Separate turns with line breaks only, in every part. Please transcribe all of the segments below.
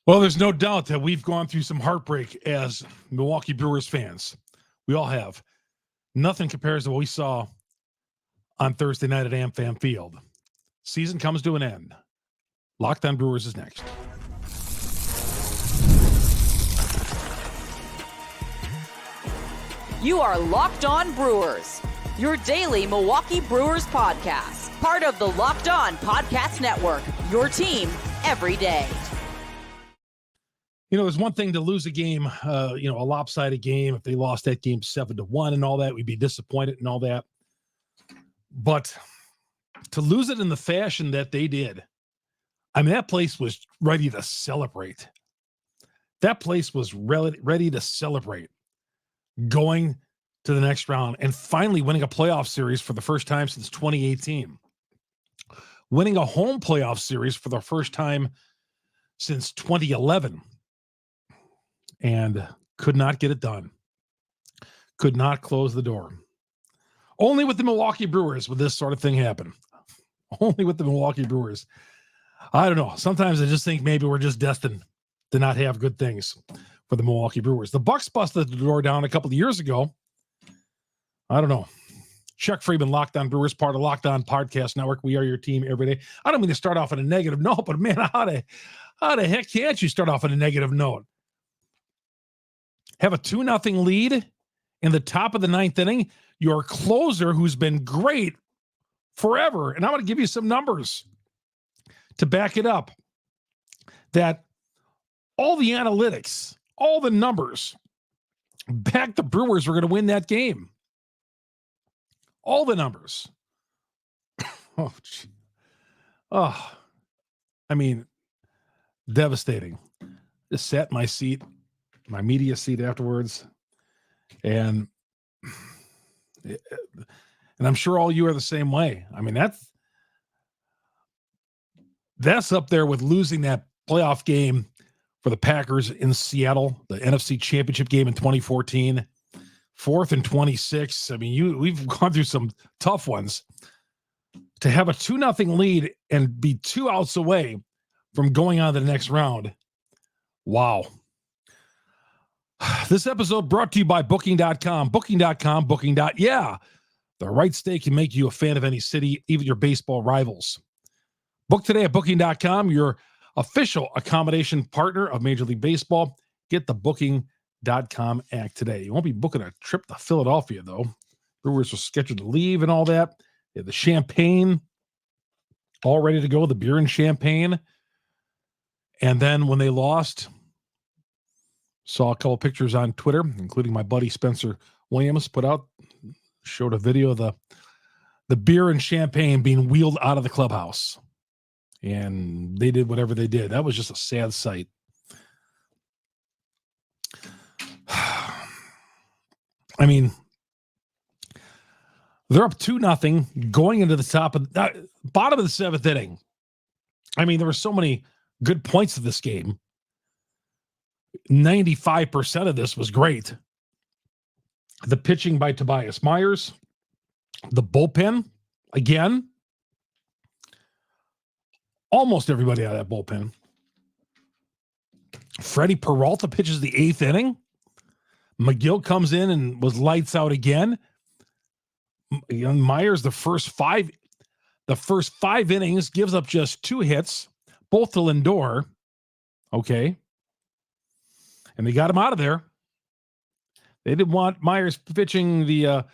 Well, there's no doubt that we've gone through some heartbreak as Milwaukee Brewers fans. We all have. Nothing compares to what we saw on Thursday night at AmFam Field. Season comes to an end. Locked On Brewers is next.
You are Locked On Brewers, your daily Milwaukee Brewers podcast. Part of the Locked On Podcast Network, your team every day.
You know, there's one thing to lose a game, a lopsided game. If they lost that game 7-1 and all that, we'd be disappointed and all that. But to lose it in the fashion that they did, I mean, that place was ready to celebrate. That place was ready to celebrate going to the next round and finally winning a playoff series for the first time since 2018. Winning a home playoff series for the first time since 2011. And could not get it done. Could not close the door. Only with the Milwaukee Brewers would this sort of thing happen. Only with the Milwaukee Brewers. I don't know. Sometimes I just think maybe we're just destined to not have good things for the Milwaukee Brewers. The Bucks busted the door down a couple of years ago. I don't know. Chuck Freeman, Locked On Brewers, part of Locked On Podcast Network. We are your team every day. I don't mean to start off on a negative note, but man, how the heck can't you start off on a negative note? Have a 2-0 lead in the top of the ninth inning. Your closer, who's been great forever, and I'm going to give you some numbers to back it up, that all the analytics, all the numbers back the Brewers were going to win that game. All the numbers. I mean, devastating. Just sat in my seat, my media seat afterwards, and I'm sure all you are the same way. I mean, that's up there with losing that playoff game for the Packers in Seattle, the NFC Championship game in 2014, 4th and 26. I mean, we've gone through some tough ones. To have a 2-0 lead and be 2 outs away from going on to the next round. Wow. This episode brought to you by Booking.com. Booking.com, Booking.yeah. The right stay can make you a fan of any city, even your baseball rivals. Book today at Booking.com, your official accommodation partner of Major League Baseball. Get the Booking.com act today. You won't be booking a trip to Philadelphia, though. Brewers are scheduled to leave and all that. They have the champagne all ready to go, the beer and champagne. And then when they lost, saw a couple pictures on Twitter, including my buddy Spencer Williams showed a video of the beer and champagne being wheeled out of the clubhouse. And they did whatever they did. That was just a sad sight. I mean, they're up 2-0 going into the bottom of the 7th inning. I mean, there were so many good points of this game. 95% of this was great. The pitching by Tobias Myers, the bullpen, again, almost everybody out of that bullpen. Freddie Peralta pitches the 8th inning. McGill comes in and was lights out again. Myers, the first five innings, gives up just 2 hits, both to Lindor. Okay. And they got him out of there. They didn't want Myers pitching the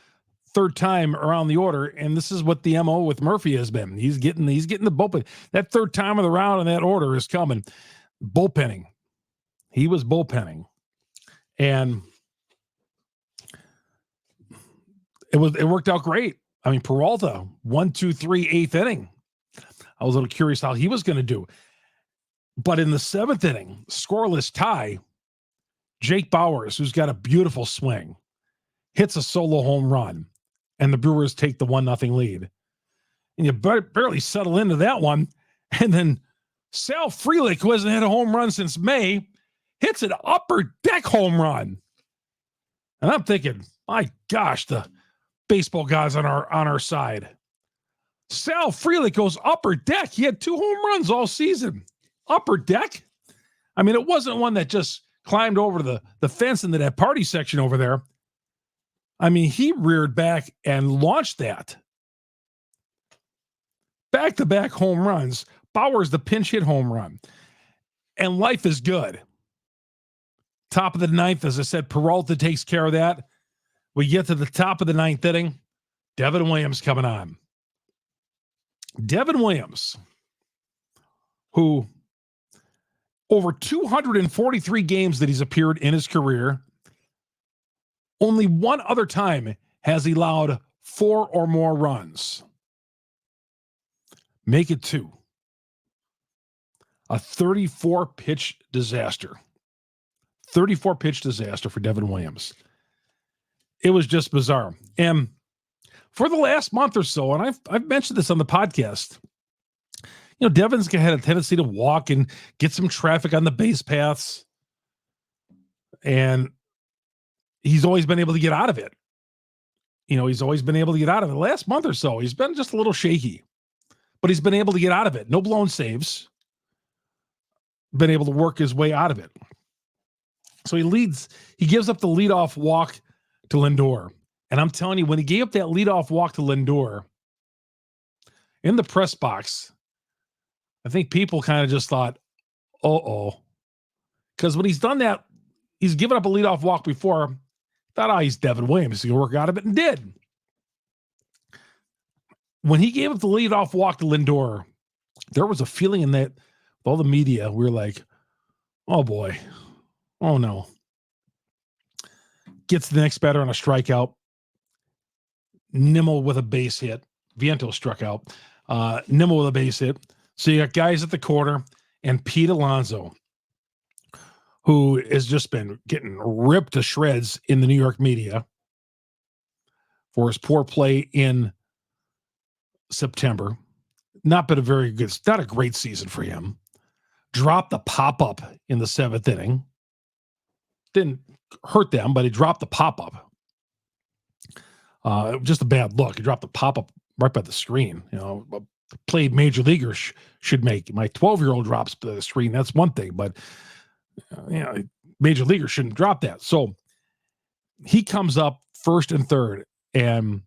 third time around the order, and this is what the MO with Murphy has been. He's getting the bullpen. That third time of the round in that order is coming. Bullpenning. He was bullpenning. And it worked out great. I mean, Peralta, 1, 2, 3, 8th inning. I was a little curious how he was going to do. But in the 7th inning, scoreless tie, Jake Bauers, who's got a beautiful swing, hits a solo home run, and the Brewers take the 1-0 lead. And you barely settle into that one. And then Sal Frelick, who hasn't hit a home run since May, hits an upper deck home run. And I'm thinking, my gosh, the baseball guys on our side. Sal Frelick goes upper deck. He had 2 home runs all season. Upper deck? I mean, it wasn't one that just climbed over the fence into that party section over there. I mean, he reared back and launched that. Back-to-back home runs. Bauer's the pinch hit home run. And life is good. Top of the ninth, as I said, Peralta takes care of that. We get to the top of the ninth inning. Devin Williams coming on. Devin Williams, who over 243 games that he's appeared in his career, only one other time has he allowed 4 or more runs. Make it 2. A 34-pitch disaster. 34-pitch disaster for Devin Williams. It was just bizarre. And for the last month or so, and I've mentioned this on the podcast, you know, Devin's had a tendency to walk and get some traffic on the base paths. And he's always been able to get out of it. You know, he's always been able to get out of it. The last month or so, he's been just a little shaky. But he's been able to get out of it. No blown saves. Been able to work his way out of it. So he gives up the leadoff walk to Lindor. And I'm telling you, when he gave up that leadoff walk to Lindor in the press box, I think people kind of just thought, uh-oh. Because when he's done that, he's given up a leadoff walk before, thought, he's Devin Williams. He's going to work out of it, and did. When he gave up the leadoff walk to Lindor, there was a feeling in that, with all the media, we were like, oh boy, oh no. Gets the next batter on a strikeout. Nimmo with a base hit. Vientos struck out. Nimmo with a base hit. So you got guys at the corner, and Pete Alonzo, who has just been getting ripped to shreds in the New York media for his poor play in September. Not a great season for him. Dropped the pop-up in the 7th inning. Didn't hurt them, but he dropped the pop-up. Just a bad look. He dropped the pop-up right by the screen. You know, a played major leaguer should make. My 12-year-old drops the screen. That's one thing, but major leaguer shouldn't drop that. So he comes up first and third, and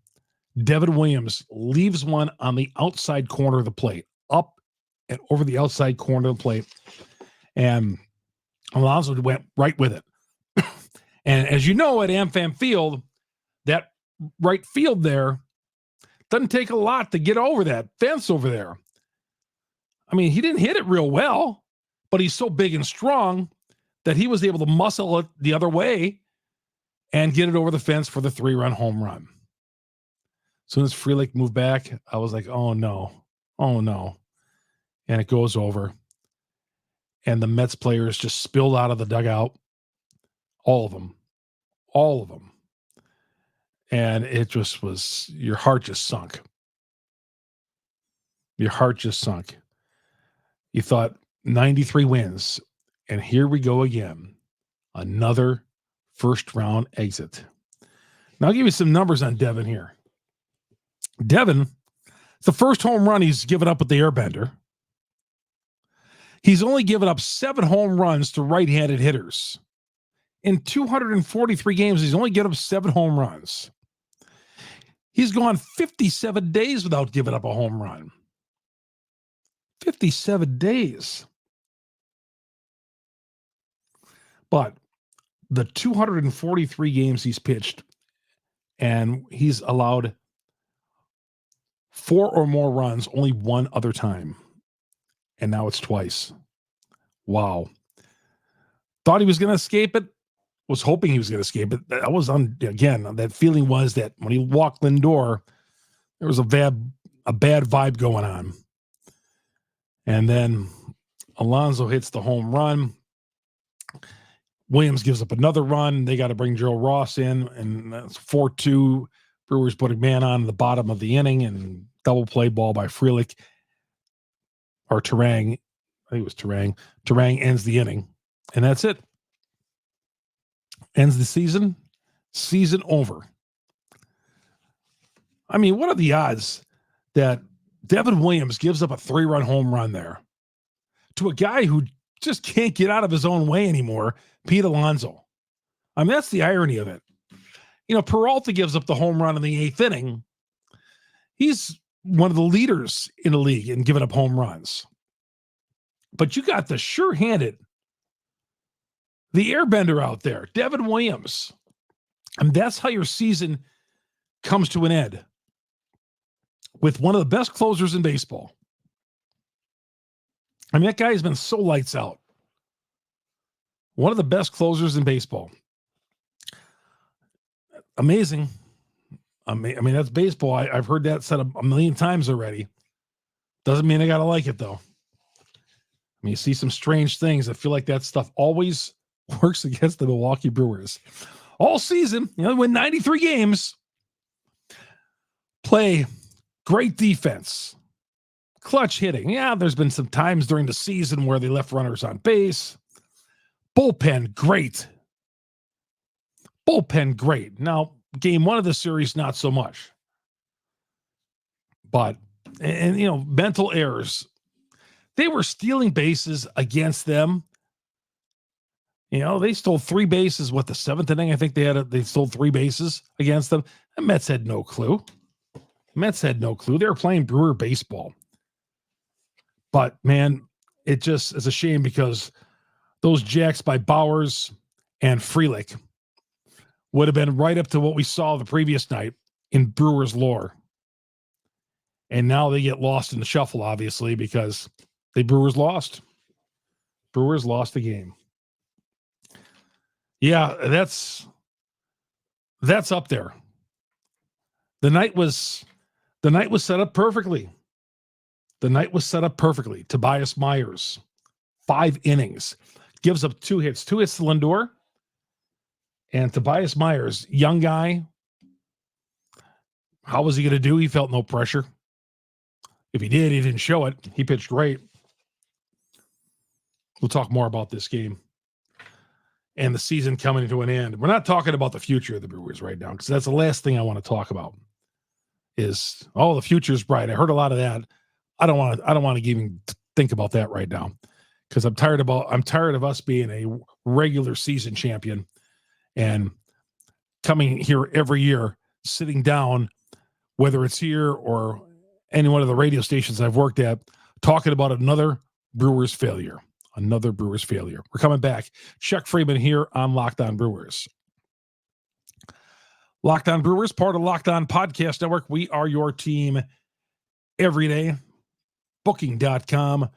Devin Williams leaves one on the outside corner of the plate, up and over the outside corner of the plate, and Alonzo went right with it. And as you know, at AmFam Field, that right field there doesn't take a lot to get over that fence over there. I mean, he didn't hit it real well, but he's so big and strong that he was able to muscle it the other way and get it over the fence for the 3-run home run. As soon as Frelick moved back, I was like, oh no. And it goes over. And the Mets players just spilled out of the dugout. All of them. And it just was, your heart just sunk. You thought 93 wins. And here we go again. Another first round exit. Now I'll give you some numbers on Devin here. Devin, the first home run he's given up with the airbender. He's only given up 7 home runs to right-handed hitters. In 243 games, he's only given up 7 home runs. He's gone 57 days without giving up a home run. 57 days. But the 243 games he's pitched, and he's allowed 4 or more runs only one other time. And now it's twice. Wow. Thought he was going to escape it. Was hoping he was going to escape it. That was that feeling was that when he walked Lindor, there was a bad vibe going on. And then Alonzo hits the home run. Williams gives up another run. They got to bring Joe Ross in, and that's 4-2. Brewers put a man on the bottom of the inning, and double play ball by Frelick. Or Turang. I think it was Turang. Turang ends the inning. And that's it. Ends the season. Season over. I mean, what are the odds that Devin Williams gives up a 3-run home run there to a guy who just can't get out of his own way anymore, Pete Alonzo. I mean, that's the irony of it. Peralta gives up the home run in the 8th inning. He's one of the leaders in the league in giving up home runs. But you got the sure-handed, the airbender out there, Devin Williams. And that's how your season comes to an end, with one of the best closers in baseball. I mean, that guy has been so lights out. One of the best closers in baseball. Amazing. I mean, that's baseball. I've heard that said a million times already. Doesn't mean I got to like it, though. I mean, you see some strange things. I feel like that stuff always works against the Milwaukee Brewers. All season, win 93 games. Play great defense. Clutch hitting. Yeah, there's been some times during the season where they left runners on base. Bullpen, great. Bullpen, great. Now, game 1 of the series, not so much. But, mental errors. They were stealing bases against them. They stole 3 bases. The 7th inning? I think they stole 3 bases against them. The Mets had no clue. They were playing Brewer baseball. But, man, it just is a shame because those jacks by Bowers and Frelick would have been right up to what we saw the previous night in Brewers lore. And now they get lost in the shuffle, obviously, because the Brewers lost. Brewers lost the game. Yeah, that's up there. The night was set up perfectly. Tobias Myers, 5 innings, gives up 2 hits. 2 hits to Lindor. And Tobias Myers, young guy. How was he going to do? He felt no pressure. If he did, he didn't show it. He pitched great. We'll talk more about this game and the season coming to an end. We're not talking about the future of the Brewers right now, because that's the last thing I want to talk about is, the future's bright. I heard a lot of that. I don't want to even think about that right now, because I'm tired of us being a regular season champion and coming here every year, sitting down, whether it's here or any one of the radio stations I've worked at, talking about another Brewers failure. We're coming back. Chuck Freeman here on Locked On Brewers. Locked On Brewers, part of Locked On Podcast Network. We are your team every day. Booking.com.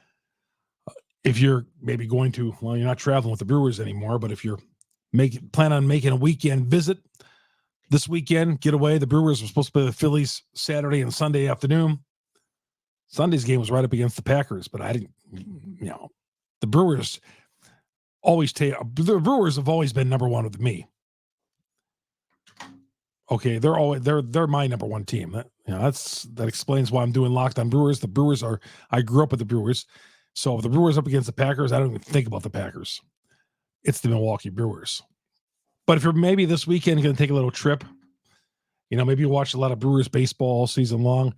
If you're maybe going to, you're not traveling with the Brewers anymore, but if you're plan on making a weekend visit this weekend, get away. The Brewers were supposed to play the Phillies Saturday and Sunday afternoon. Sunday's game was right up against the Packers, but I didn't, the Brewers the Brewers have always been number one with me. Okay, they're my number one team. That explains why I'm doing Locked On Brewers. The Brewers I grew up with the Brewers. So if the Brewers up against the Packers, I don't even think about the Packers. It's the Milwaukee Brewers. But if you're maybe this weekend going to take a little trip, maybe you watch a lot of Brewers baseball all season long,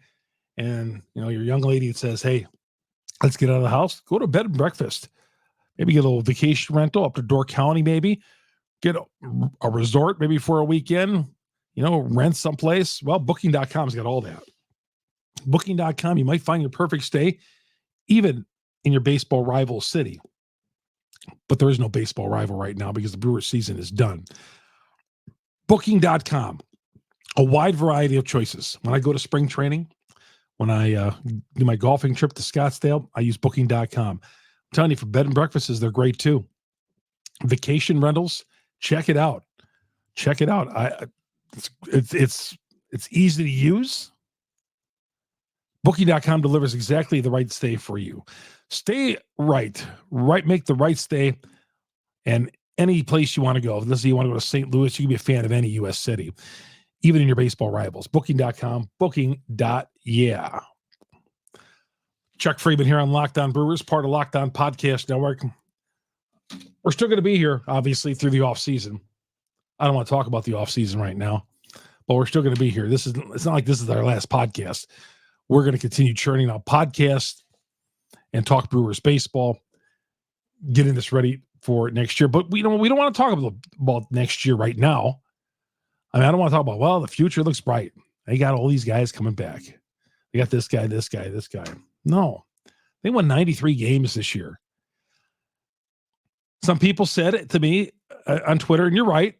and your young lady says, "Hey, let's get out of the house, go to bed and breakfast, maybe get a little vacation rental up to Door County, maybe get a resort maybe for a weekend, rent someplace." Well, Booking.com's got all that. Booking.com, you might find your perfect stay, even in your baseball rival city. But there is no baseball rival right now because the Brewers season is done. Booking.com, a wide variety of choices. When I go to spring training, when I do my golfing trip to Scottsdale, I use Booking.com. I'm telling you, for bed and breakfasts, they're great too. Vacation rentals, check it out. It's easy to use. Booking.com delivers exactly the right stay for you. Stay right, make the right stay, and any place you want to go. Let's say you want to go to St. Louis, you can be a fan of any U.S. city, even in your baseball rivals. Booking.com, booking.yeah. Chuck Freeman here on Locked On Brewers, part of Locked On Podcast Network. We're still going to be here, obviously, through the offseason. I don't want to talk about the offseason right now, but we're still going to be here. It's not like this is our last podcast. We're going to continue churning out podcasts and talk Brewers baseball. getting this ready for next year. But we don't want to talk about next year right now. I mean, I don't want to talk about, well, the future looks bright. They got all these guys coming back. They got this guy, this guy, this guy. No, they won 93 games this year. Some people said it to me on Twitter, and you're right.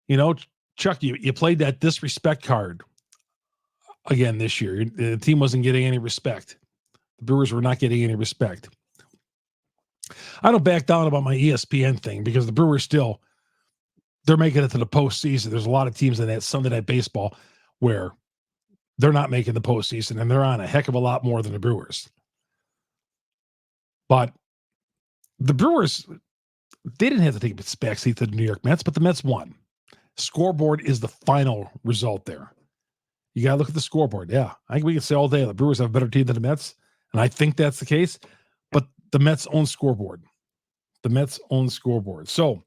You know, Chuck, you played that disrespect card again this year. The team wasn't getting any respect. The Brewers were not getting any respect. I don't back down about my ESPN thing because the Brewers still, they're making it to the postseason. There's a lot of teams in that Sunday Night Baseball where they're not making the postseason, and they're on a heck of a lot more than the Brewers. But the Brewers, they didn't have to take a backseat to the New York Mets, but the Mets won. Scoreboard is the final result there. You got to look at the scoreboard. Yeah, I think we can say all day the Brewers have a better team than the Mets, and I think that's the case. But the Mets own scoreboard. The Mets own scoreboard. So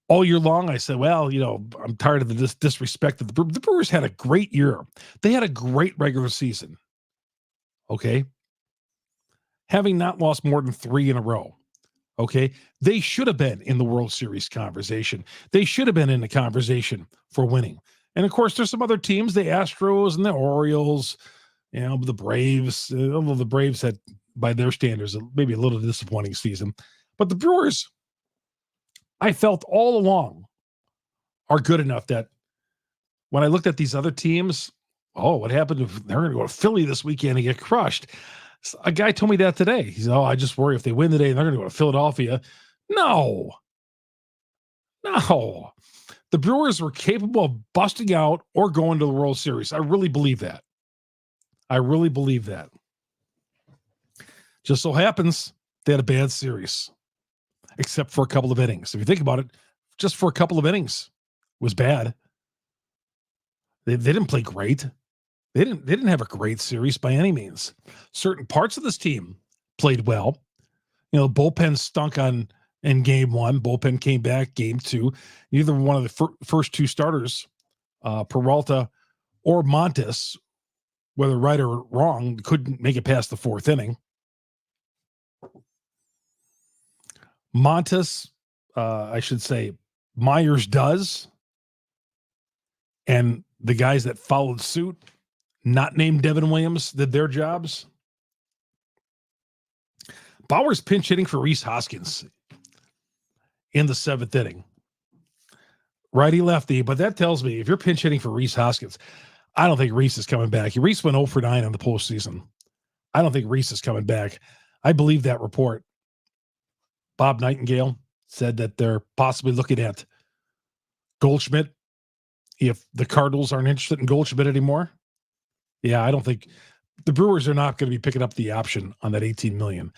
all year long, I said, well, you know, I'm tired of the disrespect of the Brewers. The Brewers had a great year. They had a great regular season. Okay. Having not lost more than 3 in a row. Okay. They should have been in the World Series conversation. They should have been in the conversation for winning. And of course, there's some other teams, the Astros and the Orioles, you know, the Braves. Although the Braves had, by their standards, maybe a little disappointing season. But the Brewers, I felt all along, are good enough that when I looked at these other teams, oh, what happened if they're going to go to Philly this weekend and get crushed? A guy told me that today. He said, oh, I just worry if they win today and they're going to go to Philadelphia. No. The Brewers were capable of busting out or going to the World Series. I really believe that. Just so happens they had a bad series, except for a couple of innings. If you think about it, just for a couple of innings was bad. They didn't play great. They didn't have a great series by any means. Certain parts of this team played well. You know, bullpen stunk in game 1. Bullpen came back game 2. Neither one of the first 2 starters, Peralta or Montes, whether right or wrong, couldn't make it past the 4th inning. Montes, I should say, Myers does. And the guys that followed suit, not named Devin Williams, did their jobs. Bauer's pinch hitting for Rhys Hoskins in the 7th inning. Righty lefty, but that tells me if you're pinch hitting for Rhys Hoskins, I don't think Rhys is coming back. Rhys went 0 for 9 in the postseason. I don't think Rhys is coming back. I believe that report. Bob Nightingale said that they're possibly looking at Goldschmidt if the Cardinals aren't interested in Goldschmidt anymore. Yeah, I don't think the Brewers are not going to be picking up the option on that $18 million.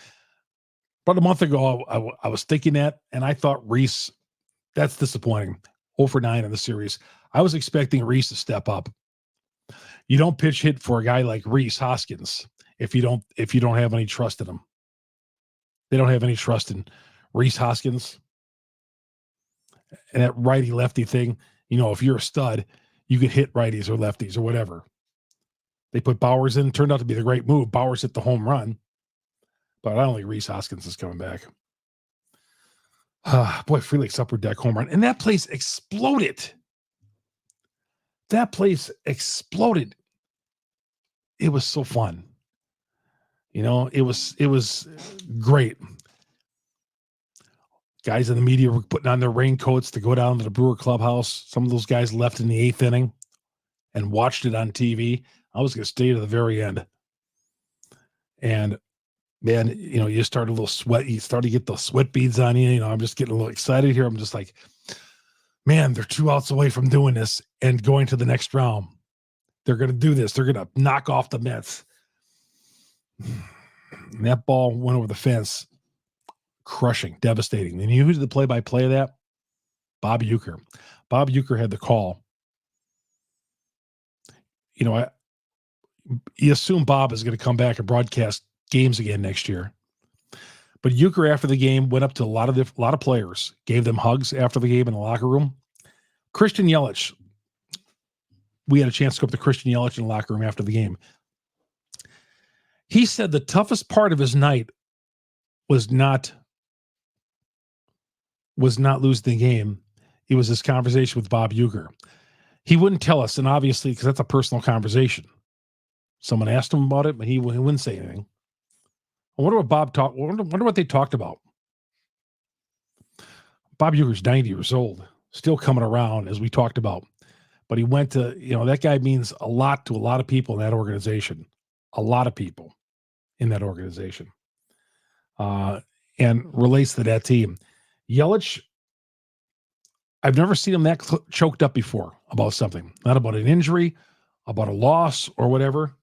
But a month ago, I was thinking that, and I thought Rhys, that's disappointing. 0 for 9 in the series. I was expecting Rhys to step up. You don't pitch hit for a guy like Rhys Hoskins if you don't have any trust in him. They don't have any trust in Rhys Hoskins. And that righty lefty thing, you know, if you're a stud, you could hit righties or lefties or whatever. They put Bowers in, turned out to be the great move. Bowers hit the home run. But I don't think Rhys Hoskins is coming back. Boy, Free Lake's upper deck home run. And that place exploded. It was so fun. You know, it was great. Guys in the media were putting on their raincoats to go down to the Brewer clubhouse. Some of those guys left in the 8th inning and watched it on TV. I was going to stay to the very end. And man, you know, you start a little sweat. You start to get those sweat beads on you. You know, I'm just getting a little excited here. I'm just like, man, they're 2 outs away from doing this and going to the next round. They're going to do this. They're going to knock off the Mets. And that ball went over the fence. Crushing, devastating. And you know who's the play-by-play of that? Bob Uecker. Bob Uecker had the call. You know, you assume Bob is going to come back and broadcast games again next year. But Uecker, after the game, went up to a lot of players, gave them hugs after the game in the locker room. Christian Yelich, we had a chance to go up to Christian Yelich in the locker room after the game. He said the toughest part of his night was not losing the game, it was this conversation with Bob Uecker. He wouldn't tell us, and obviously, because that's a personal conversation. Someone asked him about it, but he wouldn't say anything. I wonder what wonder what they talked about. Bob Uecker's 90 years old, still coming around, as we talked about. But he went to, that guy means a lot to a lot of people in that organization. A lot of people in that organization. And relates to that team. Yelich, I've never seen him that choked up before about something. Not about an injury, about a loss or whatever.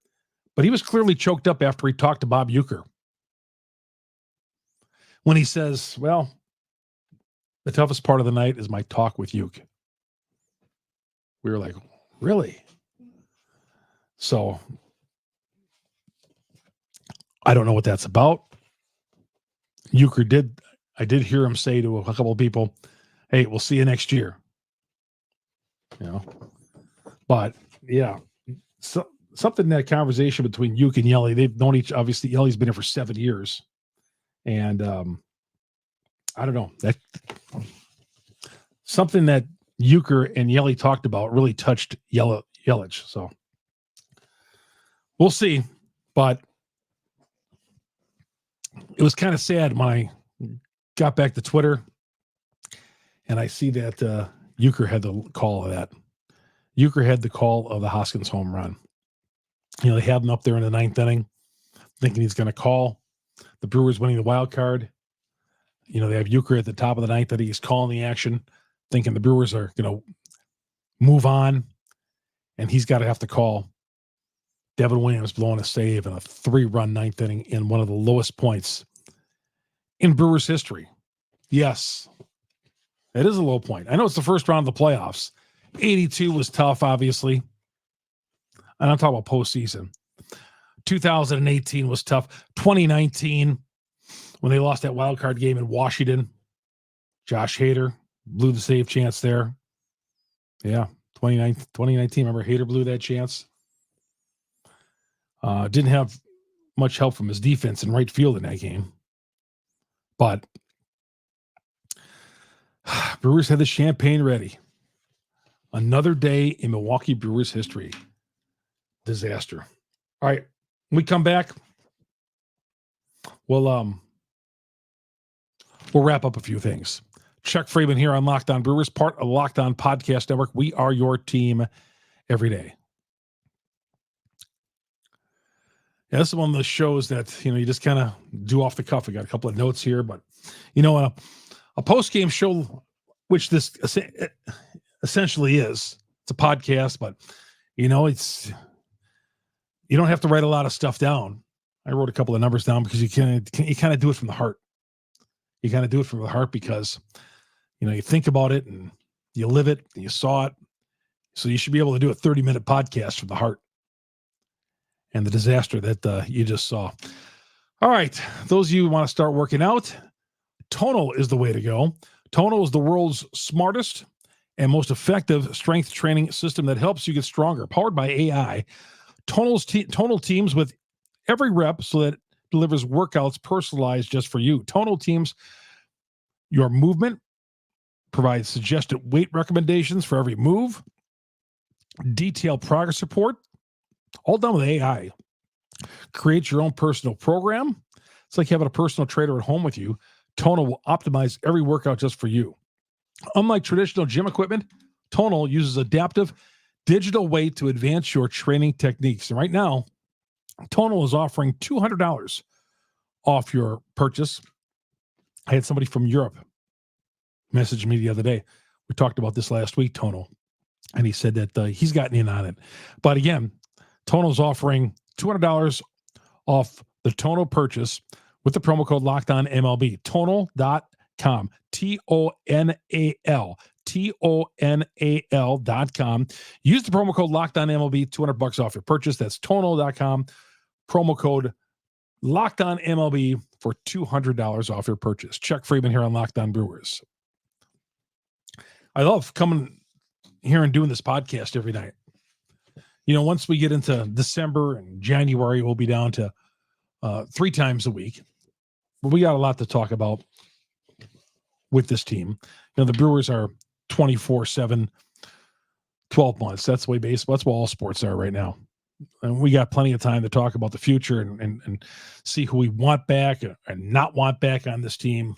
But he was clearly choked up after he talked to Bob Uecker. When he says, well, the toughest part of the night is my talk with Uecker. We were like, really? So I don't know what that's about. Uecker I did hear him say to a couple of people, hey, we'll see you next year. But yeah, so something, that conversation between Uecker and Yelly, they've known obviously Yelly's been here for 7 years. And I don't know, that something that Uecker and Yelly talked about really touched Yelich. So we'll see. But it was kind of sad when I got back to Twitter and I see that Uecker had the call of that. Uecker had the call of the Hoskins home run. They had him up there in the 9th inning, thinking he's going to call. The Brewers winning the wild card. They have Uecker at the top of the 9th inning. He's calling the action, thinking the Brewers are going to move on, and he's got to have to call. Devin Williams blowing a save in a 3-run 9th inning in one of the lowest points in Brewers history. Yes, it is a low point. I know it's the first round of the playoffs. 82 was tough, obviously. And I'm talking about postseason. 2018 was tough. 2019, when they lost that wild card game in Washington, Josh Hader blew the save chance there. Yeah, 2019, remember Hader blew that chance? Didn't have much help from his defense in right field in that game. But Brewers had the champagne ready. Another day in Milwaukee Brewers history. Disaster. All right, when we come back, we'll wrap up a few things. Chuck Freeman here on Locked On Brewers, part of the Locked On Podcast Network. We are your team every day. Yeah, this is one of those shows that, you just kind of do off the cuff. We got a couple of notes here, but, a post-game show, which this essentially is, it's a podcast, but, it's, you don't have to write a lot of stuff down. I wrote a couple of numbers down because you kind of do it from the heart. You kind of do it from the heart because, you think about it and you live it and you saw it. So you should be able to do a 30-minute podcast from the heart and the disaster that you just saw. All right. Those of you who want to start working out, TonaI is the way to go. TonaI is the world's smartest and most effective strength training system that helps you get stronger. Powered by AI, TonaI teams with every rep so that it delivers workouts personalized just for you. TonaI teams your movement, provides suggested weight recommendations for every move, detailed progress report, all done with AI. Create your own personal program. It's like having a personal trainer at home with you. TonaI will optimize every workout just for you. Unlike traditional gym equipment, TonaI uses adaptive digital way to advance your training techniques. And right now, TonaI is offering $200 off your purchase. I had somebody from Europe message me the other day. We talked about this last week, TonaI, and he said that he's gotten in on it. But again, TonaI is offering $200 off the TonaI purchase with the promo code LOCKEDONMLB. TonaI.com. ToNAL. ToNAL.com. Use the promo code LOCKEDONMLB. $200 off your purchase. That's TonaI.com. Promo code LOCKEDONMLB for $200 off your purchase. Chuck Freeman here on Locked On Brewers. I love coming here and doing this podcast every night. Once we get into December and January, we'll be down to 3 times a week. But we got a lot to talk about with this team. The Brewers are 24/7, 12 months. That's the way baseball, that's what all sports are right now. And we got plenty of time to talk about the future and see who we want back and not want back on this team.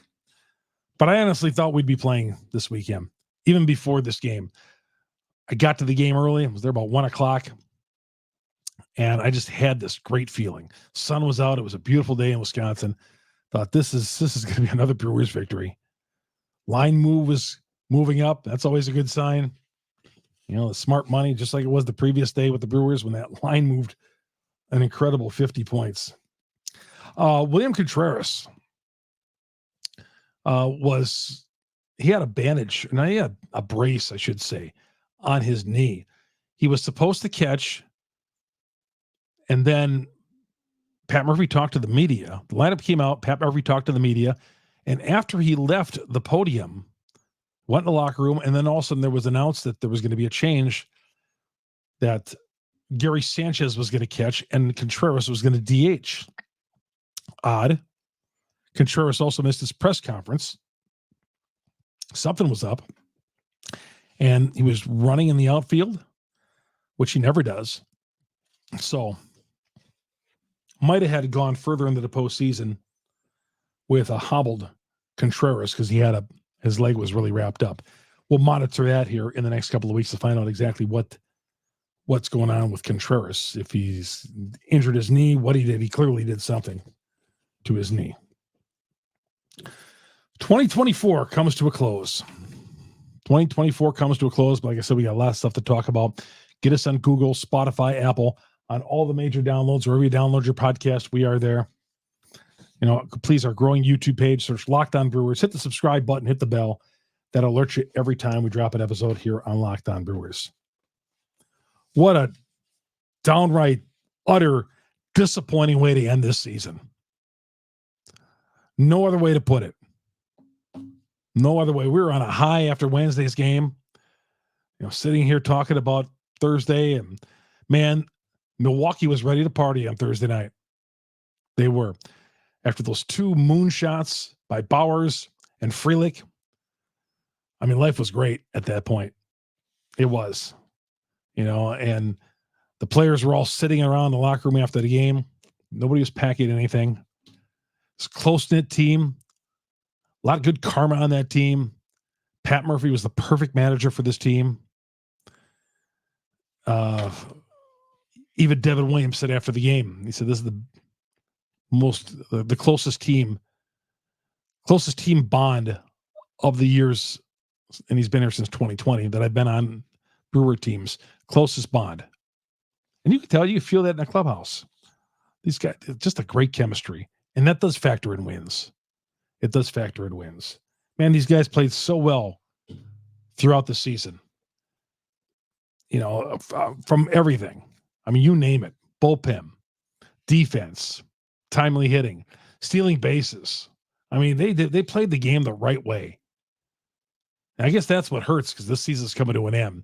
But I honestly thought we'd be playing this weekend, even before this game. I got to the game early. I was there about 1 o'clock. And I just had this great feeling. Sun was out. It was a beautiful day in Wisconsin. Thought this is going to be another Brewers victory. Line move was moving up. That's always a good sign. The smart money, just like it was the previous day with the Brewers when that line moved an incredible 50 points. William Contreras he had a bandage, and he had a brace, I should say, on his knee. He was supposed to catch, and then Pat Murphy talked to the media. The lineup came out, Pat Murphy talked to the media, and after he left the podium, went in the locker room, and then all of a sudden there was announced that there was going to be a change, that Gary Sanchez was going to catch and Contreras was going to DH. Odd. Contreras also missed his press conference. Something was up. And he was running in the outfield, which he never does. So, might have had gone further into the postseason with a hobbled Contreras because his leg was really wrapped up. We'll monitor that here in the next couple of weeks to find out exactly what's going on with Contreras. If he's injured his knee, what he did, he clearly did something to his knee. 2024 comes to a close. 2024 comes to a close, but like I said, we got a lot of stuff to talk about. Get us on Google, Spotify, Apple, on all the major downloads. Wherever you download your podcast, we are there. Please, our growing YouTube page, search Locked On Brewers. Hit the subscribe button, hit the bell. That alerts you every time we drop an episode here on Locked On Brewers. What a downright, utter, disappointing way to end this season. No other way to put it. No other way. We were on a high after Wednesday's game. Sitting here talking about Thursday, and man, Milwaukee was ready to party on Thursday night. They were. After those two moonshots by Bowers and Frelick, life was great at that point. It was. And the players were all sitting around the locker room after the game. Nobody was packing anything. It's a close-knit team. A lot of good karma on that team. Pat Murphy was the perfect manager for this team. Even Devin Williams said after the game, he said, this is the closest team bond of the years, and he's been here since 2020, that I've been on Brewer teams. Closest bond. And you can tell, you feel that in the clubhouse. These guys, just a great chemistry. And that does factor in wins. It does factor in wins. Man, these guys played so well throughout the season. From everything. You name it. Bullpen, defense, timely hitting, stealing bases. They played the game the right way. And I guess that's what hurts, because this season's coming to an end.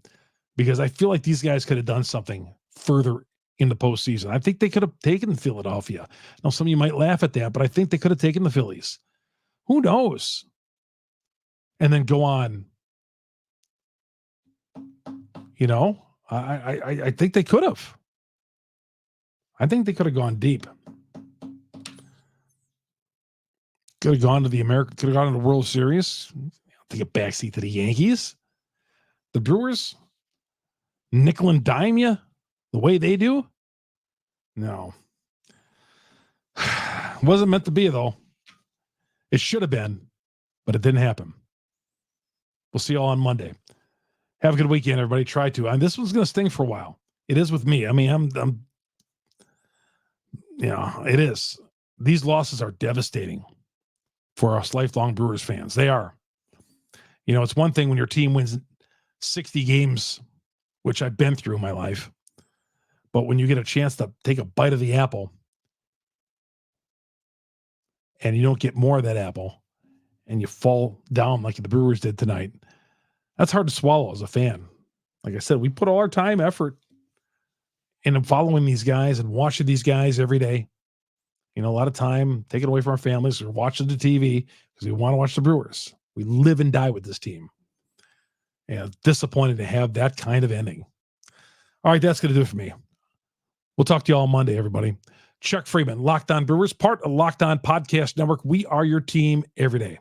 Because I feel like these guys could have done something further in the postseason. I think they could have taken Philadelphia. Now, some of you might laugh at that, but I think they could have taken the Phillies. Who knows? And then go on. I think they could have. I think they could have gone deep. Could have gone to the America. Could have gone to the World Series. Take a backseat to the Yankees. The Brewers, nickel and dime you the way they do. No, wasn't meant to be though. It should have been, but it didn't happen. We'll see you all on Monday. Have a good weekend, everybody. Try to. And this one's going to sting for a while. It is with me. It is. These losses are devastating for us lifelong Brewers fans. They are. It's one thing when your team wins 60 games, which I've been through in my life. But when you get a chance to take a bite of the apple and you don't get more of that apple and you fall down like the Brewers did tonight, that's hard to swallow as a fan. Like I said, we put all our time, effort into following these guys and watching these guys every day. a lot of time taken away from our families. We're watching the TV because we want to watch the Brewers. We live and die with this team. And disappointed to have that kind of ending. All right, that's going to do it for me. We'll talk to you all Monday, everybody. Chuck Freeman, Locked On Brewers, part of Locked On Podcast Network. We are your team every day.